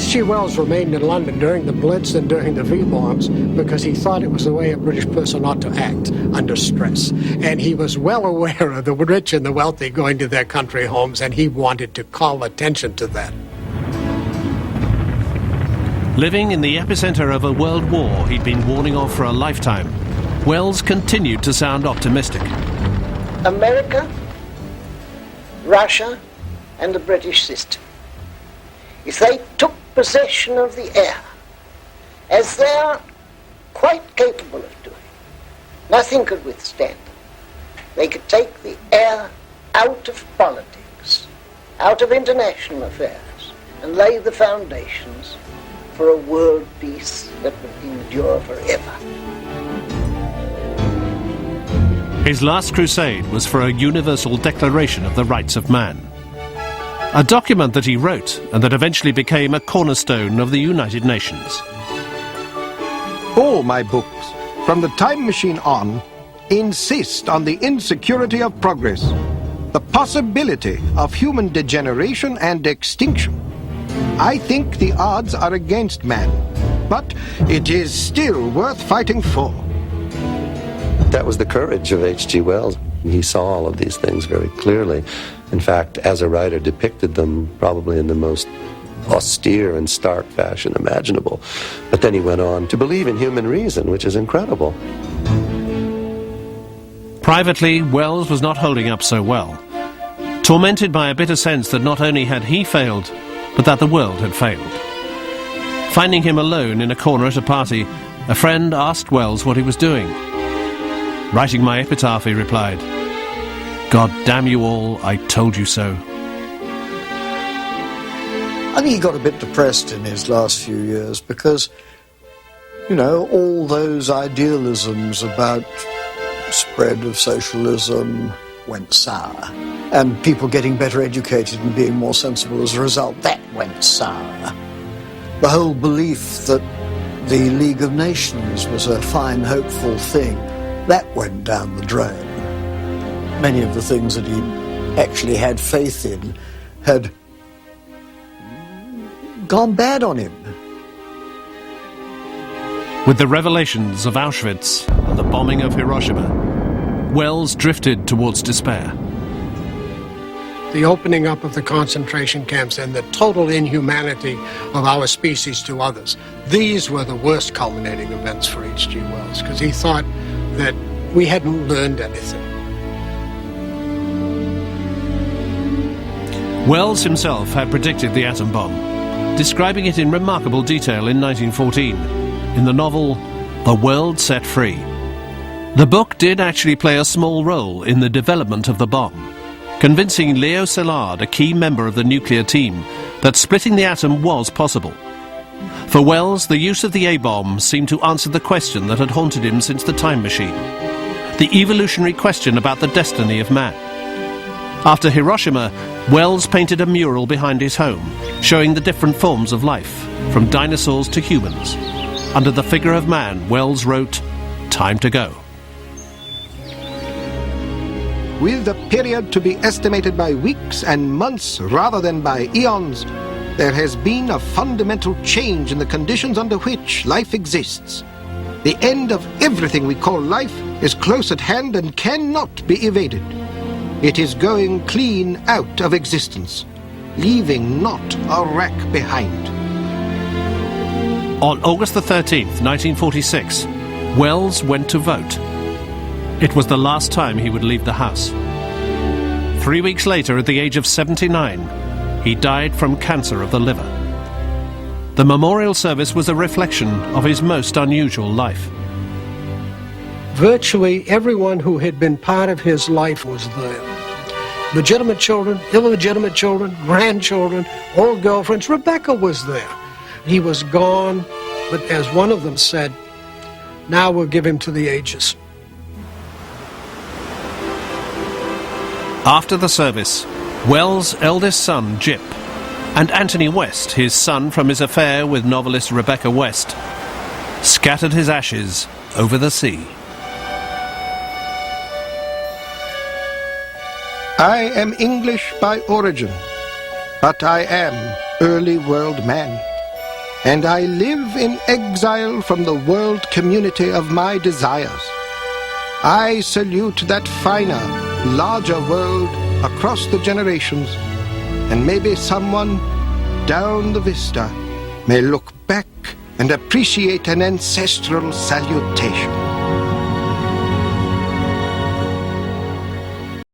H.G. Wells remained in London during the Blitz and during the V-bombs because he thought it was the way a British person ought to act under stress. And he was well aware of the rich and the wealthy going to their country homes, and he wanted to call attention to that. Living in the epicenter of a world war he'd been warning of for a lifetime, Wells continued to sound optimistic. America, Russia, and the British system, if they took possession of the air, as they are quite capable of doing, nothing could withstand them. They could take the air out of politics, out of international affairs, and lay the foundations for a world peace that would endure forever. His last crusade was for a universal declaration of the rights of man. A document that he wrote and that eventually became a cornerstone of the United Nations. All my books, from The Time Machine on, insist on the insecurity of progress, the possibility of human degeneration and extinction. I think the odds are against man, but it is still worth fighting for. That was the courage of H.G. Wells. He saw all of these things very clearly. In fact, as a writer, depicted them probably in the most austere and stark fashion imaginable. But then he went on to believe in human reason, which is incredible. Privately, Wells was not holding up so well. Tormented by a bitter sense that not only had he failed, but that the world had failed. Finding him alone in a corner at a party, a friend asked Wells what he was doing. Writing my epitaph, he replied, "God damn you all, I told you so." I think he got a bit depressed in his last few years because, you know, all those idealisms about spread of socialism went sour. And people getting better educated and being more sensible as a result, that went sour. The whole belief that the League of Nations was a fine, hopeful thing, that went down the drain. Many of the things that he actually had faith in had gone bad on him. With the revelations of Auschwitz and the bombing of Hiroshima, Wells drifted towards despair. The opening up of the concentration camps and the total inhumanity of our species to others, these were the worst culminating events for H.G. Wells, because he thought that we hadn't learned anything. Wells himself had predicted the atom bomb, describing it in remarkable detail in 1914, in the novel The World Set Free. The book did actually play a small role in the development of the bomb, convincing Leo Szilard, a key member of the nuclear team, that splitting the atom was possible. For Wells, the use of the A-bomb seemed to answer the question that had haunted him since the Time Machine, the evolutionary question about the destiny of man. After Hiroshima, Wells painted a mural behind his home, showing the different forms of life, from dinosaurs to humans. Under the figure of man, Wells wrote, "Time to go." With the period to be estimated by weeks and months rather than by eons, there has been a fundamental change in the conditions under which life exists. The end of everything we call life is close at hand and cannot be evaded. It is going clean out of existence, leaving not a wreck behind. On August the 13th, 1946, Wells went to vote. It was the last time he would leave the house. 3 weeks later, at the age of 79, he died from cancer of the liver. The memorial service was a reflection of his most unusual life. Virtually everyone who had been part of his life was there. Legitimate children, illegitimate children, grandchildren, old girlfriends. Rebecca was there. He was gone, but as one of them said, "Now we'll give him to the ages." After the service, Wells' eldest son, Gyp, and Anthony West, his son from his affair with novelist Rebecca West, scattered his ashes over the sea. I am English by origin, but I am early world man. and I live in exile from the world community of my desires. I salute that finer, larger world across the generations, and maybe someone down the vista may look back and appreciate an ancestral salutation.